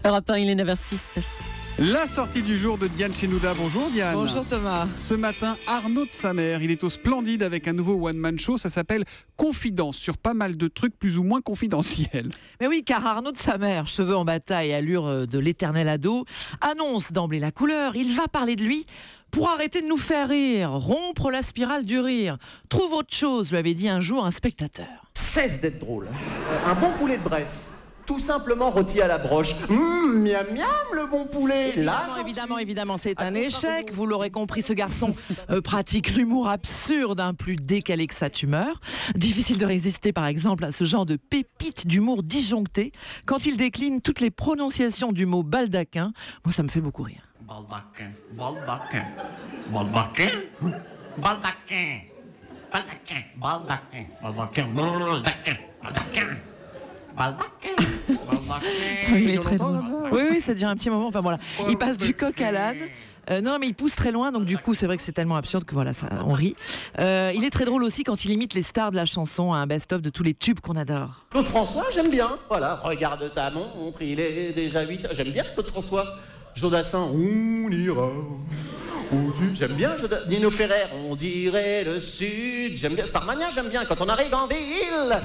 Europe 1, il est 9h06. La sortie du jour de Diane Chenouda. Bonjour Diane. Bonjour Thomas. Ce matin, Arnaud de Samer, il est au Splendide avec un nouveau one-man show. Ça s'appelle Confidence, sur pas mal de trucs plus ou moins confidentiels. Mais oui, car Arnaud de Samer, cheveux en bataille, allure de l'éternel ado, annonce d'emblée la couleur. Il va parler de lui pour arrêter de nous faire rire, rompre la spirale du rire. Trouve autre chose, lui avait dit un jour un spectateur. Cesse d'être drôle. Un bon poulet de Bresse. Tout simplement rôti à la broche. Miam miam, le bon poulet. Évidemment, c'est un échec. Vous l'aurez compris, ce garçon pratique l'humour absurde, plus décalé que sa tumeur. Difficile de résister, par exemple, à ce genre de pépite d'humour disjoncté quand il décline toutes les prononciations du mot baldaquin. Moi, ça me fait beaucoup rire. Baldaquin, baldaquin, baldaquin, baldaquin, baldaquin, baldaquin, baldaquin, baldaquin, baldaquin. Il est très drôle. Oui, ça dure un petit moment. Enfin voilà, il passe du coq à l'âne. Non, mais il pousse très loin, donc du coup, c'est vrai que c'est tellement absurde que voilà, ça, on rit. Il est très drôle aussi quand il imite les stars de la chanson, un best-of de tous les tubes qu'on adore. Claude François, j'aime bien. Voilà, regarde ta montre, il est déjà 8h. J'aime bien Claude François. Jodassin, on ira. J'aime bien Dino Ferrer, on dirait le Sud. J'aime bien Starmania, j'aime bien quand on arrive en ville.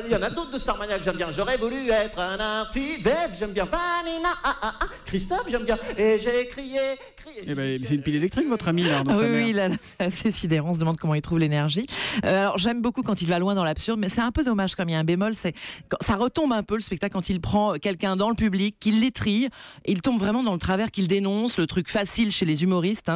Il y en a d'autres de Starmania que j'aime bien. J'aurais voulu être un artiste. Dave, j'aime bien. Vanina, Christophe, j'aime bien. Et j'ai crié. Eh ben, c'est une pile électrique, votre ami là, Arnaud de Samer. Oui, là, c'est assez sidérant. On se demande comment il trouve l'énergie. Alors, j'aime beaucoup quand il va loin dans l'absurde, mais c'est un peu dommage comme il y a un bémol. C'est ça retombe un peu le spectacle quand il prend quelqu'un dans le public, qu'il l'étrille, et il tombe vraiment dans le travers qu'il dénonce, le truc facile chez les humoristes,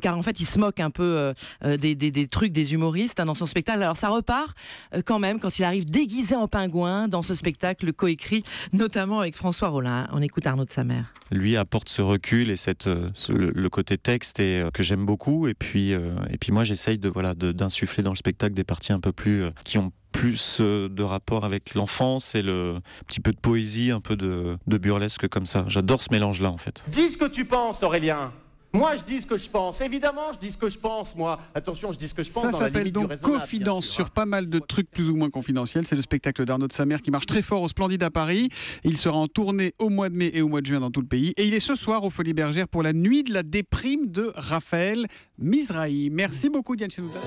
car en fait, il se moque un peu des trucs des humoristes dans son spectacle. Alors, ça repart quand même quand il arrive déguisé en pingouin dans ce spectacle coécrit, notamment avec François Rollin. On écoute Arnaud de Samer. Lui apporte ce recul et le côté texte que j'aime beaucoup, et puis moi j'essaye d'insuffler dans le spectacle des parties un peu plus qui ont plus de rapport avec l'enfance et un petit peu de poésie, un peu de burlesque comme ça. J'adore ce mélange là en fait. Dis ce que tu penses, Aurélien. Moi, je dis ce que je pense. Évidemment, je dis ce que je pense, moi. Attention, je dis ce que je pense. Ça dans la s'appelle limite du donc raisonnable, Confidence, bien sûr, sur pas mal de trucs plus ou moins confidentiels. C'est le spectacle d'Arnaud de Samer qui marche très fort au Splendide à Paris. Il sera en tournée au mois de mai et au mois de juin dans tout le pays. Et il est ce soir aux Folies Bergères pour la nuit de la déprime de Raphaël Mizrahi. Merci beaucoup Diane Chenouda.